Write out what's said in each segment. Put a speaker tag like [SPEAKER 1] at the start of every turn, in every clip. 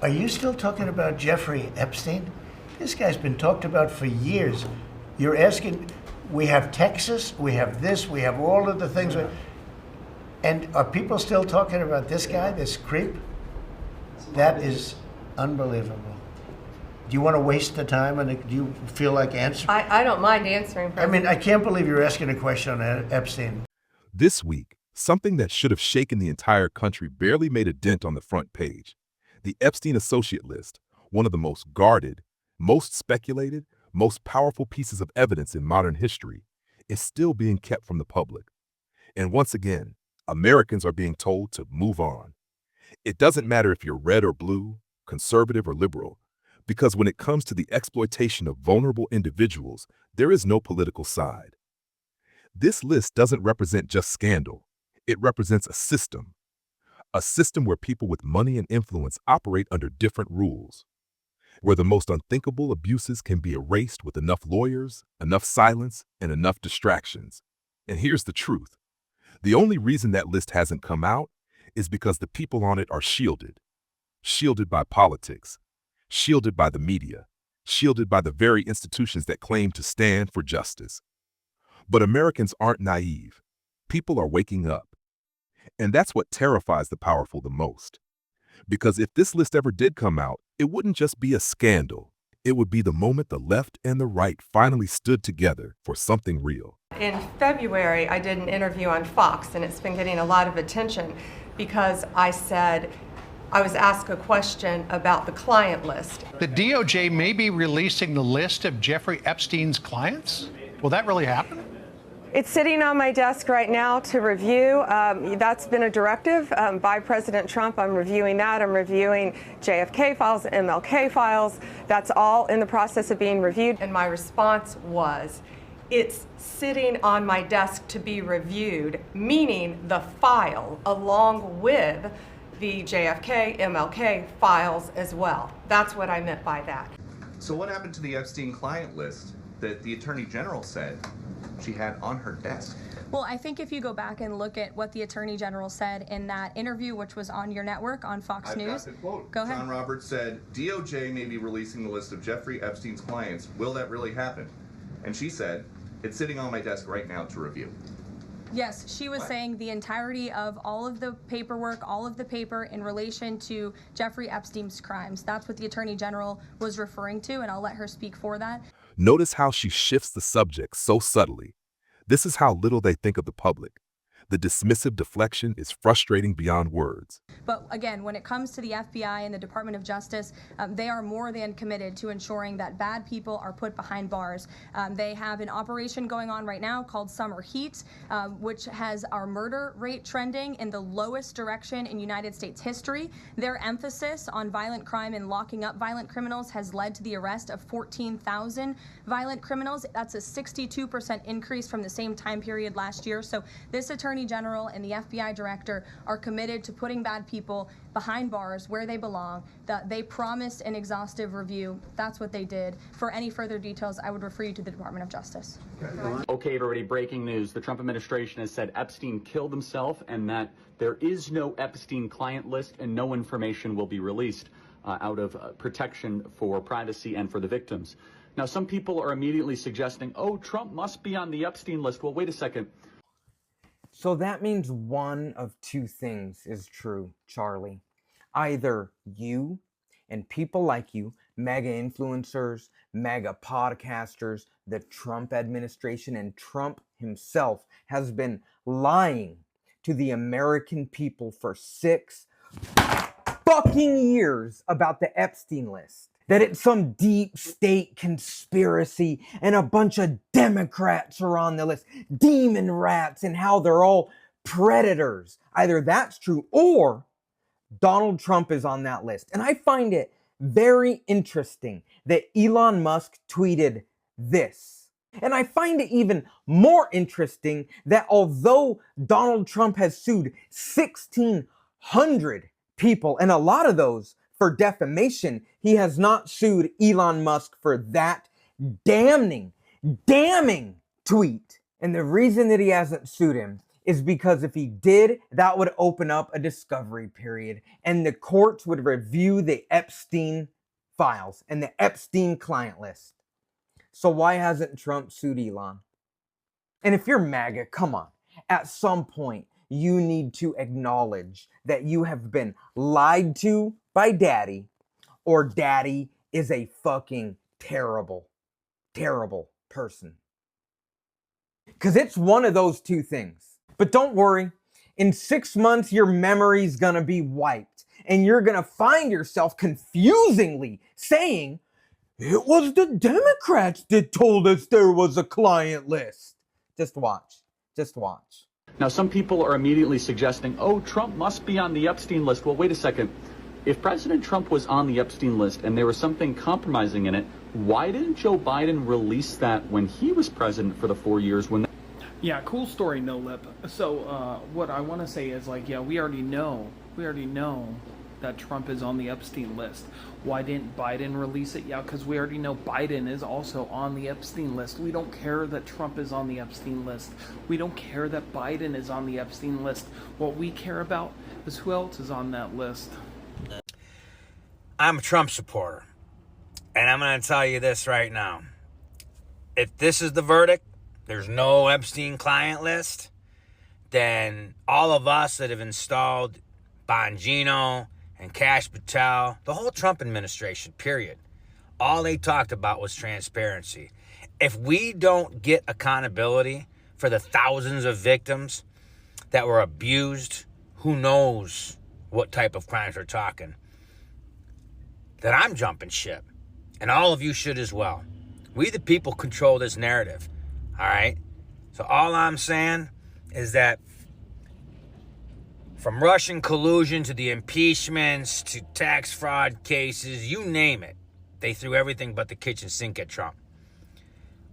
[SPEAKER 1] Are you still talking about Jeffrey Epstein? This guy's been talked about for years. You're asking, we have Texas, we have this, we have all of the things. And are people still talking about this guy, this creep? That is unbelievable. Do you want to waste the time and do you feel like answering?
[SPEAKER 2] I don't mind answering.
[SPEAKER 1] I mean, I can't believe you're asking a question on Epstein.
[SPEAKER 3] This week, something that should have shaken the entire country barely made a dent on the front page. The Epstein associate list, one of the most guarded, most speculated, most powerful pieces of evidence in modern history, is still being kept from the public. And once again, Americans are being told to move on. It doesn't matter if you're red or blue, conservative or liberal, because when it comes to the exploitation of vulnerable individuals, there is no political side. This list doesn't represent just scandal. It represents a system where people with money and influence operate under different rules, where the most unthinkable abuses can be erased with enough lawyers, enough silence, and enough distractions. And here's the truth. The only reason that list hasn't come out is because the people on it are shielded by politics, shielded by the media, shielded by the very institutions that claim to stand for justice. But Americans aren't naive. People are waking up. And that's what terrifies the powerful the most. Because if this list ever did come out, it wouldn't just be a scandal. It would be the moment the left and the right finally stood together for something real.
[SPEAKER 2] In February, I did an interview on Fox, and it's been getting a lot of attention because I was asked a question about the client list.
[SPEAKER 4] The DOJ may be releasing the list of Jeffrey Epstein's clients? Will that really happen?
[SPEAKER 2] It's sitting on my desk right now to review. That's been a directive by President Trump. I'm reviewing that. I'm reviewing JFK files, MLK files. That's all in the process of being reviewed. And my response was, it's sitting on my desk to be reviewed, meaning the file along with the JFK, MLK files as well. That's what I meant by that.
[SPEAKER 5] So what happened to the Epstein client list that the Attorney General said she had on her desk?
[SPEAKER 6] Well, I think if you go back and look at what the Attorney General said in that interview, which was on your network on Fox News.
[SPEAKER 5] Got the quote.
[SPEAKER 6] Go ahead.
[SPEAKER 5] John Roberts said, DOJ may be releasing the list of Jeffrey Epstein's clients. Will that really happen? And she said, it's sitting on my desk right now to review.
[SPEAKER 6] Yes, she was saying the entirety of all of the paperwork, all of the paper in relation to Jeffrey Epstein's crimes. That's what the Attorney General was referring to, and I'll let her speak for that.
[SPEAKER 3] Notice how she shifts the subject so subtly. This is how little they think of the public. The dismissive deflection is frustrating beyond words.
[SPEAKER 6] But again, when it comes to the FBI and the Department of Justice, they are more than committed to ensuring that bad people are put behind bars. They have an operation going on right now called Summer Heat, which has our murder rate trending in the lowest direction in United States history. Their emphasis on violent crime and locking up violent criminals has led to the arrest of 14,000 violent criminals. That's a 62% increase from the same time period last year. So this Attorney General and the FBI Director are committed to putting bad people behind bars where they belong. They promised an exhaustive review. That's what they did. For any further details, I would refer you to the Department of Justice.
[SPEAKER 7] Okay, everybody, breaking news. The Trump administration has said Epstein killed himself and that there is no Epstein client list and no information will be released out of protection for privacy and for the victims. Now, some people are immediately suggesting, oh, Trump must be on the Epstein list. Well, wait a second.
[SPEAKER 8] So that means one of two things is true, Charlie. Either you and people like you, mega influencers, mega podcasters, the Trump administration and Trump himself has been lying to the American people for 6 fucking years about the Epstein list. That it's some deep state conspiracy and a bunch of Democrats are on the list, demon rats, and how they're all predators. Either that's true or Donald Trump is on that list. And I find it very interesting that Elon Musk tweeted this. And I find it even more interesting that although Donald Trump has sued 1,600 people, and a lot of those for defamation, he has not sued Elon Musk for that damning tweet. And the reason that he hasn't sued him is because if he did, that would open up a discovery period and the courts would review the Epstein files and the Epstein client list. So why hasn't Trump sued Elon? And if you're MAGA, come on. At some point, you need to acknowledge that you have been lied to by daddy, or daddy is a fucking terrible, terrible person. Because it's one of those two things. But don't worry, in 6 months, your memory's gonna be wiped, and you're gonna find yourself confusingly saying, it was the Democrats that told us there was a client list. Just watch. Just watch.
[SPEAKER 7] Now, some people are immediately suggesting, oh, Trump must be on the Epstein list. Well, wait a second. If President Trump was on the Epstein list and there was something compromising in it, why didn't Joe Biden release that when he was president for the 4 years when...
[SPEAKER 9] Yeah, cool story, No Lip. So, what I want to say is, like, yeah, we already know that Trump is on the Epstein list. Why didn't Biden release it? Yeah, because we already know Biden is also on the Epstein list. We don't care that Trump is on the Epstein list. We don't care that Biden is on the Epstein list. What we care about is who else is on that list.
[SPEAKER 10] I'm a Trump supporter, and I'm going to tell you this right now. If this is the verdict, there's no Epstein client list, then all of us that have installed Bongino and Kash Patel, the whole Trump administration, period, all they talked about was transparency. If we don't get accountability for the thousands of victims that were abused, who knows what type of crimes we're talking, then I'm jumping ship. And all of you should as well. We the people control this narrative, all right? So all I'm saying is that from Russian collusion to the impeachments to tax fraud cases, you name it, they threw everything but the kitchen sink at Trump.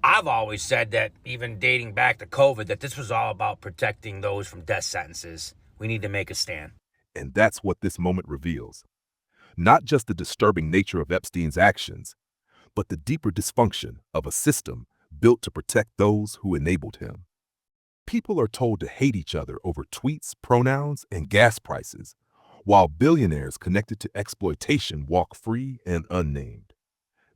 [SPEAKER 10] I've always said that, even dating back to COVID, that this was all about protecting those from death sentences. We need to make a stand.
[SPEAKER 3] And that's what this moment reveals. Not just the disturbing nature of Epstein's actions, but the deeper dysfunction of a system built to protect those who enabled him. People are told to hate each other over tweets, pronouns, and gas prices, while billionaires connected to exploitation walk free and unnamed.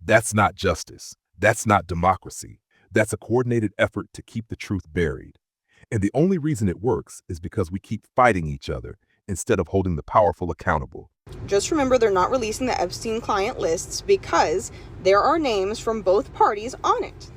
[SPEAKER 3] That's not justice. That's not democracy. That's a coordinated effort to keep the truth buried. And the only reason it works is because we keep fighting each other instead of holding the powerful accountable.
[SPEAKER 11] Just remember, they're not releasing the Epstein client lists because there are names from both parties on it.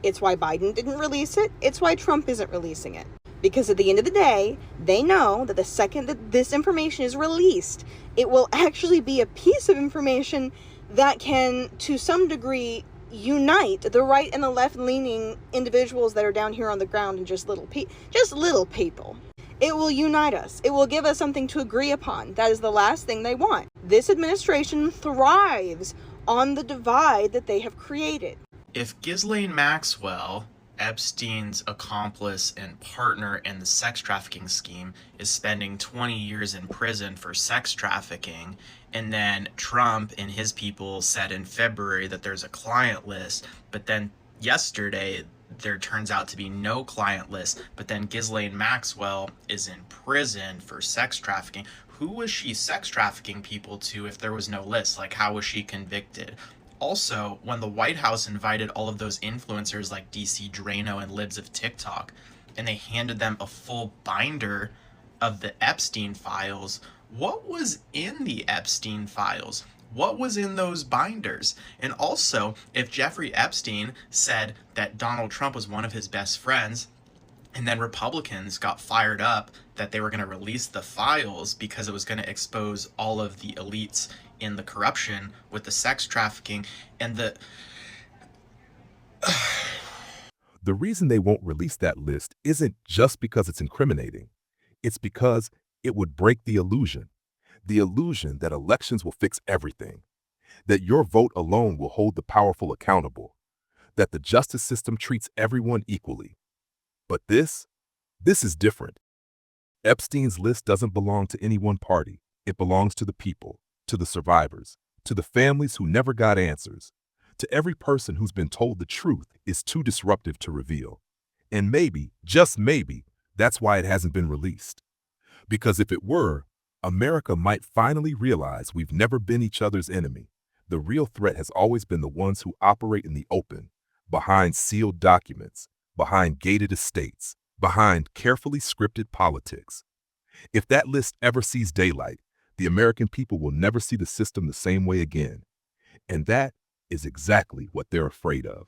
[SPEAKER 11] It's why Biden didn't release it. It's why Trump isn't releasing it. Because at the end of the day, they know that the second that this information is released, it will actually be a piece of information that can, to some degree, unite the right and the left-leaning individuals that are down here on the ground and just little people. It will unite us. It will give us something to agree upon. That is the last thing they want. This administration thrives on the divide that they have created.
[SPEAKER 12] If Ghislaine Maxwell, Epstein's accomplice and partner in the sex trafficking scheme, is spending 20 years in prison for sex trafficking, and then Trump and his people said in February that there's a client list, but then yesterday there turns out to be no client list, but then Ghislaine Maxwell is in prison for sex trafficking. Who was she sex trafficking people to if there was no list? Like, how was she convicted? Also, when the White House invited all of those influencers like DC Drano and Libs of TikTok, and they handed them a full binder of the Epstein files, what was in the Epstein files? What was in those binders? And also, if Jeffrey Epstein said that Donald Trump was one of his best friends, and then Republicans got fired up that they were going to release the files because it was going to expose all of the elites in the corruption with the sex trafficking and the...
[SPEAKER 3] The reason they won't release that list isn't just because it's incriminating. It's because it would break the illusion that elections will fix everything, that your vote alone will hold the powerful accountable, that the justice system treats everyone equally. But this is different. Epstein's list doesn't belong to any one party. It belongs to the people, to the survivors, to the families who never got answers, to every person who's been told the truth is too disruptive to reveal. And maybe, just maybe, That's why it hasn't been released. Because if it were, America might finally realize we've never been each other's enemy. The real threat has always been the ones who operate in the open, behind sealed documents, behind gated estates, behind carefully scripted politics. If that list ever sees daylight, the American people will never see the system the same way again. And that is exactly what they're afraid of.